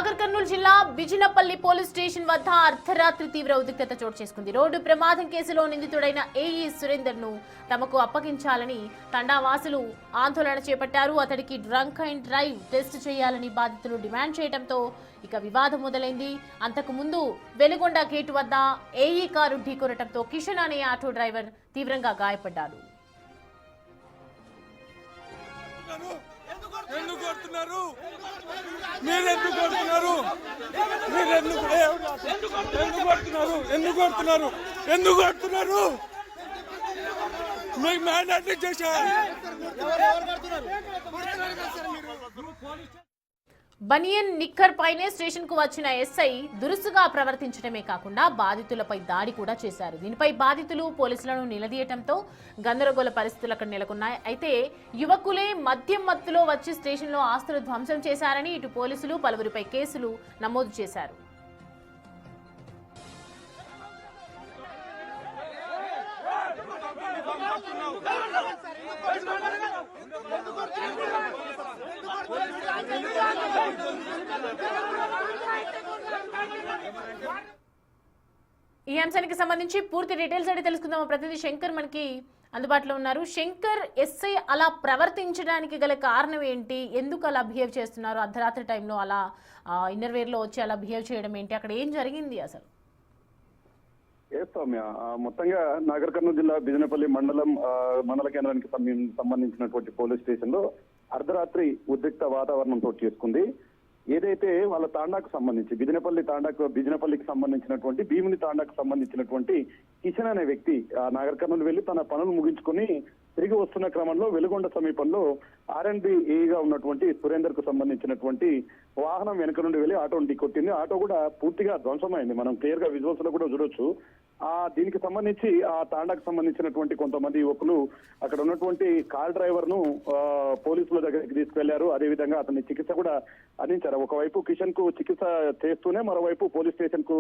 నాగర్ కర్నూలు జిల్లా Bijinapally police station వద్ద అర్ధరాత్రి తీవ్ర ఉద్రిక్తత చోటు చేసుకుంది. రోడ్డు ప్రమాదం కేసులో నిందితుడైన ఏఈ సురేందర్ ను తమకు అప్పగించాలని తండావాసులు ఆందోళన చేపట్టారు. అతడికి డ్రంక్ అండ్ డ్రైవ్ టెస్ట్ చేయాలని బాధితులు డిమాండ్ చేయడంతో ఇక వివాదం మొదలైంది. అంతకు ముందు వెలుగొండ గేటు వద్ద ఏఈ కారు ఢీకొనడంతో కిషన్ అనే ఆటో డ్రైవర్ తీవ్రంగా గాయపడ్డాడు. బనియన్ నిక్కర్ పైనే స్టేషన్ కు వచ్చిన ఎస్ఐ దురుసుగా ప్రవర్తించడమే కాకుండా బాధితులపై దాడి కూడా చేశారు. దీనిపై బాధితులు పోలీసులను నిలదీయడంతో గందరగోళ పరిస్థితులు అక్కడ నెలకొన్నాయి. అయితే యువకులే మద్యం మత్తులో వచ్చి స్టేషన్లో ఆస్తులు ధ్వంసం చేశారని ఇటు పోలీసులు పలువురిపై కేసులు నమోదు చేశారు. ఈ అంశానికి సంబంధించి పూర్తి డీటెయిల్స్ అయితే తెలుసుకుందాం. ప్రతినిధి శంకర్ మనకి అందుబాటులో ఉన్నారు. శంకర్, ఎస్ఐ అలా ప్రవర్తించడానికి గల కారణం ఏంటి? ఎందుకు అలా బిహేవ్ చేస్తున్నారు? అర్ధరాత్రి టైంలో అలా ఇన్నర్వేర్ లో వచ్చి అలా బిహేవ్ చేయడం ఏంటి? అక్కడ ఏం జరిగింది అసలు? సౌమ్య, మొత్తంగా నాగర్ కర్నూలు జిల్లా బిజినపల్లి మండల కేంద్రానికి సంబంధించినటువంటి పోలీస్ స్టేషన్ లో అర్ధరాత్రి ఉద్రిక్త వాతావరణం చోటు చేసుకుంది. ఏదైతే వాళ్ళ తాండాకు సంబంధించి బిజినపల్లికి సంబంధించినటువంటి భీముని తాండాకు సంబంధించినటువంటి కిషన్ అనే వ్యక్తి నాగర్ కర్నూలు వెళ్లి తన పనులు ముగించుకుని తిరిగి వస్తున్న క్రమంలో వెలుగొండ సమీపంలో ఆర్ఎండ్బి ఏఈగా ఉన్నటువంటి సురేందర్ కు సంబంధించినటువంటి వాహనం వెనుక నుండి వెళ్లి ఆటోని ఢీకొట్టింది. ఆటో కూడా పూర్తిగా ధ్వంసమైంది. మనం క్లియర్ గా విజువల్స్ లో కూడా చూడొచ్చు. దీనికి సంబంధించి ఆ తాండాకు సంబంధించినటువంటి కొంతమంది యువకులు అక్కడ ఉన్నటువంటి కార్ డ్రైవర్ ను పోలీసుల దగ్గరికి తీసుకెళ్లారు. అదేవిధంగా అతని చికిత్స కూడా అందించారు. ఒకవైపు కిషన్ కు చికిత్స చేస్తూనే మరోవైపు పోలీస్ స్టేషన్ కు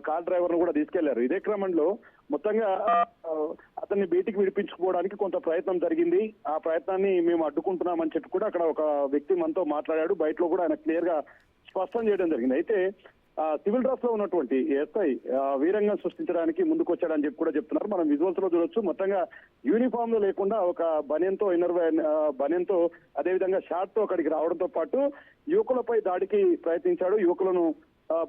కార్ డ్రైవర్ ను కూడా తీసుకెళ్లారు. ఇదే క్రమంలో మొత్తంగా అతన్ని బయటికి విడిపించుకోవడానికి కొంత ప్రయత్నం జరిగింది. ఆ ప్రయత్నాన్ని మేము అడ్డుకుంటున్నామని చెప్పి కూడా అక్కడ ఒక వ్యక్తి మనతో మాట్లాడాడు. బయటలో కూడా ఆయన క్లియర్ గా స్పష్టం చేయడం జరిగింది. అయితే సివిల్ డ్రెస్ లో ఉన్నటువంటి ఎస్ఐ వీరంగం సృష్టించడానికి ముందుకు వచ్చాడని చెప్పి కూడా చెప్తున్నారు. మనం విజువల్స్ లో చూడొచ్చు. మొత్తంగా యూనిఫామ్ లో లేకుండా ఒక బనియన్ తో అదేవిధంగా షార్ట్ తో అక్కడికి రావడంతో పాటు యువకులపై దాడికి ప్రయత్నించాడు. యువకులను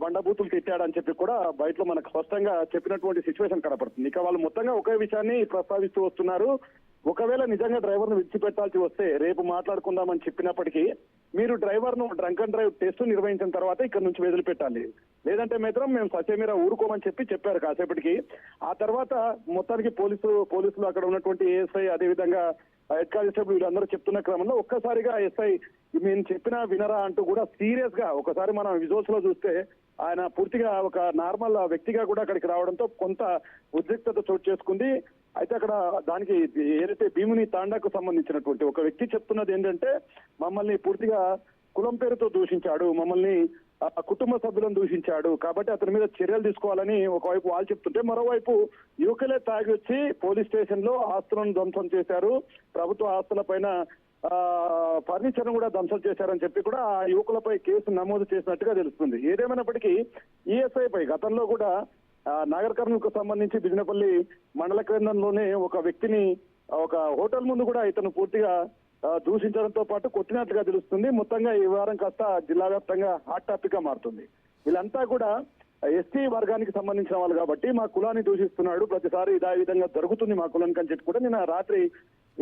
బండబూతులు తిట్టాడని చెప్పి కూడా బయటలో మనకు స్పష్టంగా చెప్పినటువంటి సిచ్యువేషన్ కనపడుతుంది. ఇక వాళ్ళు మొత్తంగా ఒకే విషయాన్ని ప్రస్తావిస్తూ వస్తున్నారు. ఒకవేళ నిజంగా డ్రైవర్ ను విడిచిపెట్టాల్సి వస్తే రేపు మాట్లాడుకుందామని చెప్పినప్పటికీ మీరు డ్రైవర్ ను డ్రంక్ అండ్ డ్రైవ్ టెస్ట్ నిర్వహించిన తర్వాత ఇక్కడ నుంచి వదిలిపెట్టాలి, లేదంటే మాత్రం మేము ససేమిరా ఊరుకోమని చెప్పారు కాసేపటికి. ఆ తర్వాత మొత్తానికి పోలీసులు అక్కడ ఉన్నటువంటి ఏఎస్ఐ అదేవిధంగా హెడ్ కానిస్టేబుల్ వీళ్ళందరూ చెప్తున్న క్రమంలో ఒక్కసారిగా ఎస్ఐ మేము చెప్పినా వినరా అంటూ కూడా సీరియస్ గా ఒకసారి మనం విజువల్స్ లో చూస్తే ఆయన పూర్తిగా ఒక నార్మల్ వ్యక్తిగా కూడా అక్కడికి రావడంతో కొంత ఉద్రిక్తత చోటు చేసుకుంది. అయితే అక్కడ దానికి ఏదైతే భీముని తాండాకు సంబంధించినటువంటి ఒక వ్యక్తి చెప్తున్నది ఏంటంటే మమ్మల్ని పూర్తిగా కులం పేరుతో దూషించాడు, మమ్మల్ని కుటుంబ సభ్యులను దూషించాడు, కాబట్టి అతని మీద చర్యలు తీసుకోవాలని ఒకవైపు వాళ్ళు చెప్తుంటే మరోవైపు యువకులే తాగి వచ్చి పోలీస్ స్టేషన్ లో ఆస్తులను ధ్వంసం చేశారు, ప్రభుత్వ ఆస్తుల పైన ఫర్నిచర్ కూడా ధ్వంసం చేశారని చెప్పి కూడా ఆ యువకులపై కేసు నమోదు చేసినట్టుగా తెలుస్తుంది. ఏదేమైనప్పటికీ ఈఎస్ఐ పై గతంలో కూడా నాగర్ కర్నూలు కు సంబంధించి బిజినపల్లి మండల కేంద్రంలోనే ఒక వ్యక్తిని ఒక హోటల్ ముందు కూడా ఇతను పూర్తిగా దూషించడంతో పాటు కొట్టినట్లుగా తెలుస్తుంది. మొత్తంగా ఈ వారం కాస్త జిల్లా వ్యాప్తంగా హాట్ టాపిక్ గా మారుతుంది. వీళ్ళంతా కూడా ఎస్టీ వర్గానికి సంబంధించిన వాళ్ళు కాబట్టి మా కులాన్ని దూషిస్తున్నాడు, ప్రతిసారి ఇదే విధంగా జరుగుతుంది మా కులానికి అని చెప్పి కూడా నిన్న రాత్రి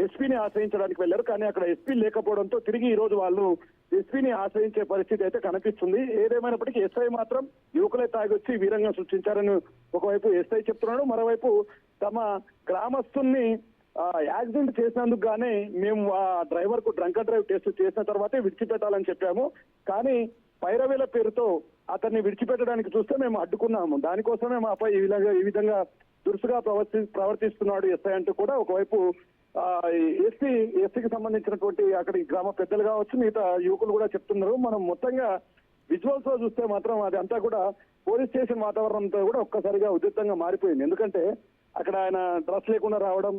ఎస్పీని ఆశ్రయించడానికి వెళ్లారు. కానీ అక్కడ ఎస్పీ లేకపోవడంతో తిరిగి ఈ రోజు వాళ్ళు ఎస్పీని ఆశ్రయించే పరిస్థితి అయితే కనిపిస్తుంది. ఏదేమైనప్పటికీ ఎస్ఐ మాత్రం యువకులే తాగొచ్చి వీరంగం సృష్టించారని ఒకవైపు ఎస్ఐ చెప్తున్నాడు. మరోవైపు తమ గ్రామస్తుల్ని యాక్సిడెంట్ చేసినందుకు గానే మేము ఆ డ్రైవర్ కు డ్రంక్ అండ్ డ్రైవ్ టెస్ట్ చేసిన తర్వాతే విడిచిపెట్టాలని చెప్పాము, కానీ పైరవేల పేరుతో అతన్ని విడిచిపెట్టడానికి చూస్తే మేము అడ్డుకున్నాము, దానికోసమే మాపై ఈ విధంగా దురుసుగా ప్రవర్తిస్తున్నాడు ఎస్ఐ అంటూ కూడా ఒకవైపు ఎస్సీకి సంబంధించినటువంటి అక్కడి గ్రామ పెద్దలు కావచ్చు మిగతా యువకులు కూడా చెప్తున్నారు. మనం మొత్తంగా విజువల్స్ లో చూస్తే మాత్రం అది అంతా కూడా పోలీస్ స్టేషన్ వాతావరణంతో కూడా ఒక్కసారిగా ఉద్రిక్తంగా మారిపోయింది. ఎందుకంటే అక్కడ ఆయన డ్రెస్ లేకుండా రావడం,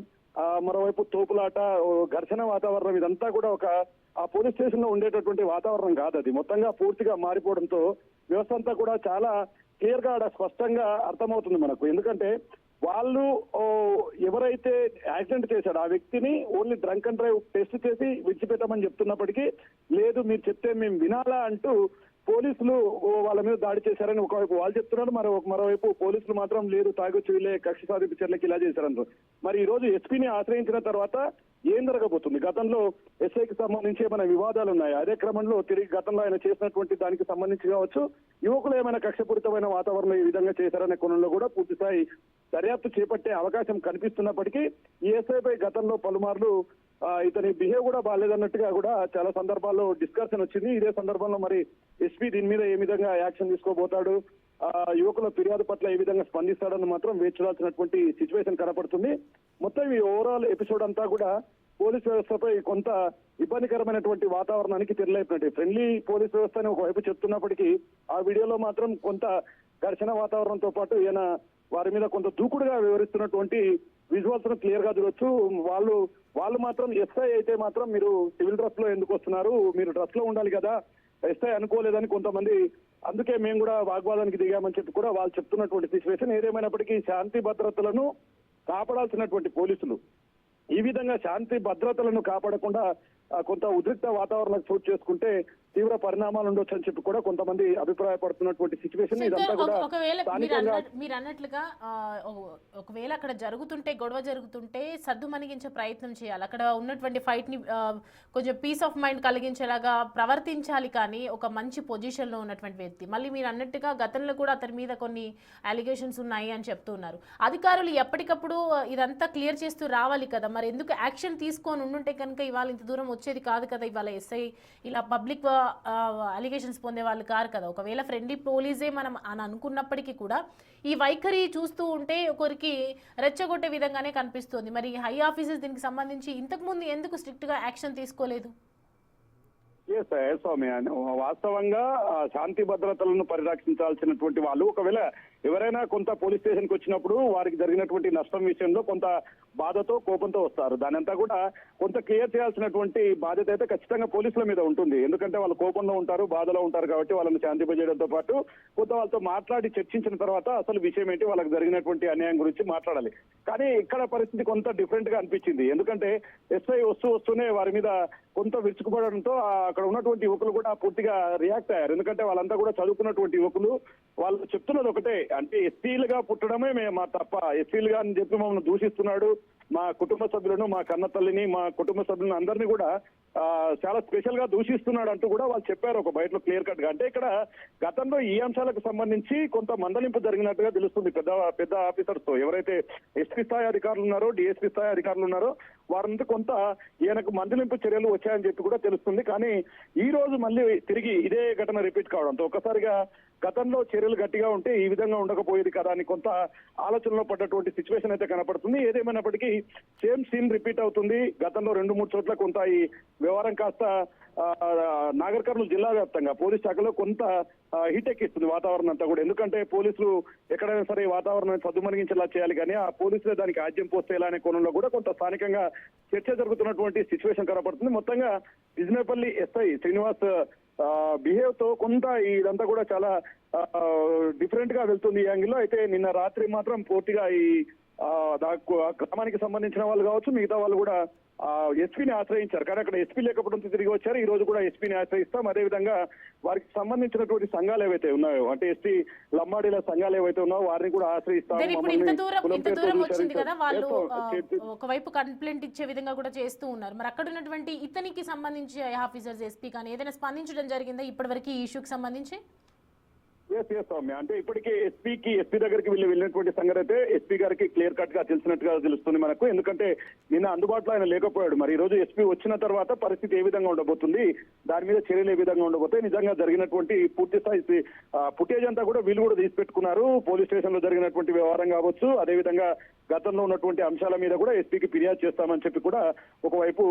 మరోవైపు తోపులాట, ఘర్షణ వాతావరణం, ఇదంతా కూడా ఆ పోలీస్ స్టేషన్ లో ఉండేటటువంటి వాతావరణం కాదు. అది మొత్తంగా పూర్తిగా మారిపోవడంతో వ్యవస్థ అంతా కూడా చాలా క్లియర్ గా స్పష్టంగా అర్థమవుతుంది మనకు. ఎందుకంటే వాళ్ళు ఎవరైతే యాక్సిడెంట్ చేశాడో ఆ వ్యక్తిని only drunk and drive test చేసి విడిచిపెట్టామని చెప్తున్నప్పటికీ, లేదు మీరు చెప్తే మేము వినాలా అంటూ పోలీసులు వాళ్ళ మీద దాడి చేశారని ఒకవైపు వాళ్ళు చెప్తున్నారు. మరోవైపు పోలీసులు మాత్రం లేదు, తాగొచ్చు వీళ్ళే కక్ష సాధింపు చర్యలకు ఇలా చేశారంటారు. మరి ఈ రోజు ఎస్పీని ఆశ్రయించిన తర్వాత ఏం జరగబోతుంది? గతంలో ఎస్ఐకి సంబంధించి ఏమైనా వివాదాలు ఉన్నాయి, అదే క్రమంలో తిరిగి గతంలో ఆయన చేసినటువంటి దానికి సంబంధించి కావచ్చు, యువకులు ఏమైనా కక్షపూరితమైన వాతావరణం ఈ విధంగా చేశారనే కోణంలో కూడా పూర్తిస్థాయి దర్యాప్తు చేపట్టే అవకాశం కనిపిస్తున్నప్పటికీ ఈ ఎస్ఐపై గతంలో పలుమార్లు ఇతని బిహేవ్ కూడా బాగాలేదన్నట్టుగా కూడా చాలా సందర్భాల్లో డిస్కషన్ వచ్చింది. ఇదే సందర్భంలో మరి ఎస్పీ దీని మీద ఏ విధంగా యాక్షన్ తీసుకోబోతాడు, యువకుల ఫిర్యాదు పట్ల ఏ విధంగా స్పందిస్తాడని మాత్రం వేచి చూడాల్సినటువంటి సిచ్యువేషన్ కనపడుతుంది. మొత్తం ఈ ఓవరాల్ ఎపిసోడ్ అంతా కూడా పోలీస్ వ్యవస్థపై కొంత ఇబ్బందికరమైనటువంటి వాతావరణానికి తెరలేపినట్టు. ఫ్రెండ్లీ పోలీస్ వ్యవస్థ అని ఒకవైపు చెప్తున్నప్పటికీ ఆ వీడియోలో మాత్రం కొంత ఘర్షణ వాతావరణంతో పాటు ఈయన వారి మీద కొంత దూకుడుగా వివరిస్తున్నటువంటి విజువల్స్ క్లియర్ గా చూడొచ్చు. వాళ్ళు మాత్రం ఎస్ఐ అయితే మాత్రం మీరు సివిల్ డ్రెస్ లో ఎందుకు వస్తున్నారు, మీరు డ్రెస్ లో ఉండాలి కదా, ఎస్ఐ అనుకోలేదని కొంతమంది, అందుకే మేము కూడా వాగ్వాదానికి దిగామని చెప్పి కూడా వాళ్ళు చెప్తున్నటువంటి సిచ్యువేషన్. ఏదేమైనప్పటికీ శాంతి భద్రతలను కాపాడాల్సినటువంటి పోలీసులు ఈ విధంగా శాంతి భద్రతలను కాపాడకుండా కొంత ఉద్రిక్త వాతావరణం చోటు చేసుకుంటే తీవ్ర పరిణామాలు ఉండొచ్చు అని చెప్పి కూడా కొంతమంది అభిప్రాయపడుతున్నటువంటి సిచ్యువేషన్. ఇదంతా కూడా ఒకవేళ మీరు అన్నట్లుగా ఒకవేళ అక్కడ గొడవ జరుగుతుంటే సద్దు మణిగించే ప్రయత్నం చేయాలి, అక్కడ ఉన్నటువంటి ఫైట్ ని కొంచెం పీస్ ఆఫ్ మైండ్ కలిగించేలాగా ప్రవర్తించాలి. కానీ ఒక మంచి పొజిషన్ లో ఉన్నటువంటి వ్యక్తి, మళ్ళీ మీరు అన్నట్టుగా గతంలో కూడా అతని మీద కొన్ని అలిగేషన్స్ ఉన్నాయి అని చెప్తున్నారు. అధికారులు ఎప్పటికప్పుడు ఇదంతా క్లియర్ చేస్తూ రావాలి కదా, మరి ఎందుకు యాక్షన్ తీసుకొని ఉండుంటే కనుక ఇవాళ ఇంత దూరం వచ్చేది కాదు కదా. ఇవాళ ఎస్ఐ ఇలా పబ్లిక్ అలిగేషన్స్ పొందే వాళ్ళు కారు కదా. ఒకవేళ ఫ్రెండ్లీ పోలీసే మనం అని అనుకున్నప్పటికీ కూడా ఈ వైఖరి చూస్తూ ఉంటే ఒకరికి రెచ్చగొట్టే విధంగానే కనిపిస్తుంది. మరి హై ఆఫీసర్స్ దీనికి సంబంధించి ఇంతకు ముందు ఎందుకు స్ట్రిక్ట్ గా యాక్షన్ తీసుకోలేదు? స్వామి, వాస్తవంగా శాంతి భద్రతలను పరిరక్షించాల్సినటువంటి వాళ్ళు ఒకవేళ ఎవరైనా కొంత పోలీస్ స్టేషన్ కి వచ్చినప్పుడు వారికి జరిగినటువంటి నష్టం విషయంలో కొంత బాధతో కోపంతో వస్తారు. దానంతా కూడా కొంత క్లియర్ చేయాల్సినటువంటి బాధ్యత అయితే ఖచ్చితంగా పోలీసుల మీద ఉంటుంది. ఎందుకంటే వాళ్ళు కోపంలో ఉంటారు, బాధలో ఉంటారు కాబట్టి వాళ్ళని శాంతింపజేయడంతో పాటు కొంత వాళ్ళతో మాట్లాడి చర్చించిన తర్వాత అసలు విషయం ఏంటి, వాళ్ళకి జరిగినటువంటి అన్యాయం గురించి మాట్లాడాలి. కానీ ఇక్కడ పరిస్థితి కొంత డిఫరెంట్ గా అనిపించింది. ఎందుకంటే ఎస్ఐ వస్తూనే వారి మీద కొంత విరుచుకుపడడంతో అక్కడ ఉన్నటువంటి యువకులు కూడా పూర్తిగా రియాక్ట్ అయ్యారు. ఎందుకంటే వాళ్ళంతా కూడా చదువుకున్నటువంటి యువకులు, వాళ్ళు చెప్తున్నది ఒకటే, అంటే ఎస్పీలుగా పుట్టడమే మా తప్ప, ఎస్పీలుగా అని చెప్పి మమ్మల్ని దూషిస్తున్నాడు, మా కుటుంబ సభ్యులను, మా కన్న తల్లిని, మా కుటుంబ సభ్యులను అందరినీ కూడా చాలా స్పెషల్ గా దూషిస్తున్నాడు అంటూ కూడా వాళ్ళు చెప్పారు ఒక బయటలో క్లియర్ కట్ గా. అంటే ఇక్కడ గతంలో ఈ అంశాలకు సంబంధించి కొంత మందలింపు జరిగినట్టుగా తెలుస్తుంది పెద్ద ఆఫీసర్స్ తో. ఎవరైతే ఎస్పీ స్థాయి అధికారులు ఉన్నారో, డిఎస్పీ స్థాయి అధికారులు ఉన్నారో వారంతా కొంత ఈయనకు మందలింపు చర్యలు వచ్చాయని చెప్పి కూడా తెలుస్తుంది. కానీ ఈ రోజు మళ్ళీ తిరిగి ఇదే ఘటన రిపీట్ కావడంతో ఒక్కసారిగా గతంలో చర్యలు గట్టిగా ఉంటే ఈ విధంగా ఉండకపోయేది కదా అని కొంత ఆలోచనలో పడ్డటువంటి సిచ్యువేషన్ అయితే కనపడుతుంది. ఏదేమైనప్పటికీ సేమ్ సీన్ రిపీట్ అవుతుంది. గతంలో 2-3 చోట్ల కొంత ఈ వ్యవహారం కాస్త నాగర్ కర్నూలు జిల్లా వ్యాప్తంగా పోలీస్ శాఖలో కొంత హీట్ ఎక్కిస్తుంది వాతావరణం అంతా కూడా. ఎందుకంటే పోలీసులు ఎక్కడైనా సరే వాతావరణాన్ని సద్దుమణిగించేలా చేయాలి, కానీ ఆ పోలీసులే దానికి ఆద్యం పోస్తేలా అనే కోణంలో కూడా కొంత స్థానికంగా చర్చ జరుగుతున్నటువంటి సిచ్యువేషన్ కనపడుతుంది. మొత్తంగా బిజినేపల్లి ఎస్ఐ శ్రీనివాస్ బిహేవ్ తో కొంత ఇదంతా కూడా చాలా డిఫరెంట్ గా వెళ్తుంది ఈ యాంగిల్లో. అయితే నిన్న రాత్రి మాత్రం పూర్తిగా ఈ గ్రామానికి సంబంధించిన వాళ్ళు కావచ్చు, మిగతా వాళ్ళు కూడా ఎస్పీని ఆశ్రయించారు. కానీ అక్కడ ఎస్పీ లేకపోవడంతో తిరిగి వచ్చారు. ఈ రోజు కూడా ఎస్పీని ఆశ్రయిస్తాం. అదేవిధంగా వారికి సంబంధించినటువంటి సంఘాలు ఏవైతే ఉన్నాయో, అంటే ఎస్పీ లంబాడీల సంఘాలు ఏవైతే ఉన్నాయో వారిని కూడా ఆశ్రయిస్తాం. ఇంత దూరం వచ్చింది కదా, వాళ్ళు ఒకవైపు కంప్లైంట్ ఇచ్చే విధంగా కూడా చేస్తూ ఉన్నారు. మరి అక్కడ ఉన్నటువంటి ఇతనికి సంబంధించి ఆఫీసర్స్ ఎస్పీ కానీ ఏదైనా స్పందించడం జరిగిందా ఇప్పటివరకు ఈ ఇష్యూకి సంబంధించి? సౌమ్య, అంటే ఇప్పటికే ఎస్పీ దగ్గరికి వెళ్ళినటువంటి సంగతి అయితే ఎస్పీ గారికి క్లియర్ కట్ గా తెలిసినట్టుగా తెలుస్తుంది మనకు. ఎందుకంటే నిన్న అందుబాటులో ఆయన లేకపోయాడు. మరి ఈ రోజు ఎస్పీ వచ్చిన తర్వాత పరిస్థితి ఏ విధంగా ఉండబోతుంది, దాని మీద చర్యలు ఏ విధంగా ఉండబోతాయి, నిజంగా జరిగినటువంటి పూర్తి స్థాయి ఫుటేజ్ అంతా కూడా వీళ్ళు కూడా తీసి పెట్టుకున్నారు. పోలీస్ స్టేషన్ లో జరిగినటువంటి వ్యవహారం కావచ్చు, అదేవిధంగా గతంలో ఉన్నటువంటి అంశాల మీద కూడా ఎస్పీకి ఫిర్యాదు చేస్తామని చెప్పి కూడా ఒకవైపు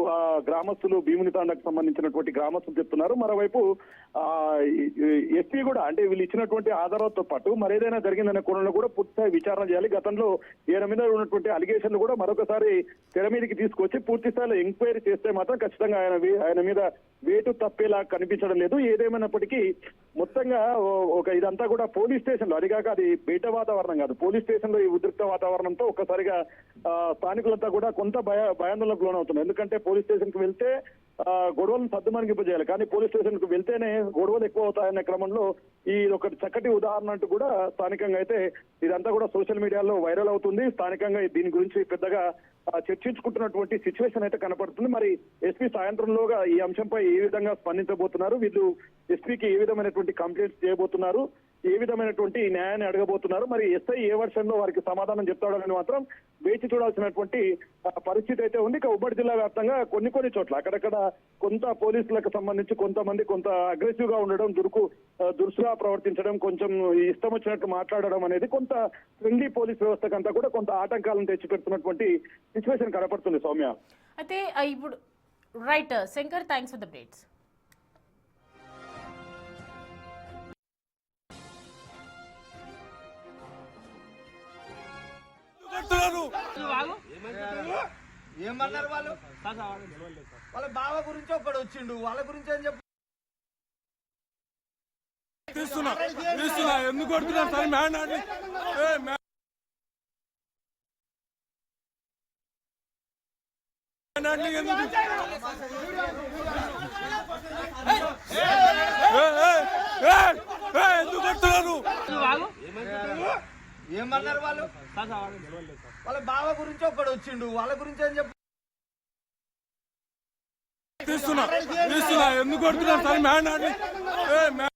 గ్రామస్తులు, భీముని తాండకు సంబంధించినటువంటి గ్రామస్తులు చెప్తున్నారు. మరోవైపు ఎస్పీ కూడా అంటే వీళ్ళు ఇచ్చిన ఉన్నటువంటి ఆధారాలతో పాటు మరేదైనా జరిగిందనే కోణంలో కూడా పూర్తిస్థాయి విచారణ చేయాలి. గతంలో ఈయన మీద ఉన్నటువంటి అలిగేషన్లు కూడా మరొకసారి తెర మీదకి తీసుకొచ్చి పూర్తి స్థాయిలో ఎంక్వైరీ చేస్తే మాత్రం ఖచ్చితంగా ఆయన మీద వేటు తప్పేలా కనిపించడం లేదు. ఏదేమైనప్పటికీ మొత్తంగా ఒక ఇదంతా కూడా పోలీస్ స్టేషన్ లో, అదిగాక అది బయట వాతావరణం కాదు, పోలీస్ స్టేషన్ లో ఈ ఉద్రిక్త వాతావరణంతో ఒక్కసారిగా స్థానికులంతా కూడా కొంత భయాందోళనకు లోనవుతున్నారు. ఎందుకంటే పోలీస్ స్టేషన్ కు వెళ్తే గొడవలను సద్దుమణిగింపజేయాలి, కానీ పోలీస్ స్టేషన్ కు వెళ్తేనే గొడవలు ఎక్కువ అవుతాయనే క్రమంలో ఈ ఒక చక్కటి ఉదాహరణ అంటూ కూడా స్థానికంగా అయితే ఇదంతా కూడా సోషల్ మీడియాలో వైరల్ అవుతుంది. స్థానికంగా దీని గురించి పెద్దగా చర్చించుకుంటున్నటువంటి సిచ్యువేషన్ అయితే కనపడుతుంది. మరి ఎస్పీ సాయంత్రంలోగా ఈ అంశంపై ఏ విధంగా స్పందించబోతున్నారు, వీళ్ళు ఎస్పీకి ఏ విధమైనటువంటి కంప్లైంట్స్ చేయబోతున్నారు, ఏ విధమైనటువంటి న్యాయాన్ని అడగబోతున్నారు, మరి ఎస్ఐ ఏ వర్షంలో వారికి సమాధానం చెప్తాడని మాత్రం వేచి చూడాల్సినటువంటి పరిస్థితి అయితే ఉంది. ఇక ఉమ్మడి జిల్లా వ్యాప్తంగా కొన్ని చోట్ల అక్కడక్కడ కొంత పోలీసులకు సంబంధించి కొంతమంది కొంత అగ్రెసివ్ గా ఉండడం, దురుసుగా ప్రవర్తించడం, కొంచెం ఇష్టం వచ్చినట్టు మాట్లాడడం అనేది కొంత ఫ్రెండ్లీ పోలీస్ వ్యవస్థకంతా కూడా కొంత ఆటంకాలను తెచ్చిపెడుతున్నటువంటి సిచ్యువేషన్ కనపడుతుంది సౌమ్య. అయితే ఇప్పుడు right Shankar, thanks for the updates. ఏమన్నారు వాళ్ళు? వాళ్ళ బావ గురించి ఒకడు వచ్చిండు, వాళ్ళ గురించి ఏం చెప్పు. తీస్తున్నా ఎందుకు కొడుతున్నారు సార్? ఎందుకు కొడుతున్నారు? ఏమన్నారు వాళ్ళు? వాళ్ళ బావ గురించి ఒకడు వచ్చిండు, వాళ్ళ గురించి ఏం చెప్పు. తీస్తున్నా ఎందుకు కొడుతున్నారు సార్?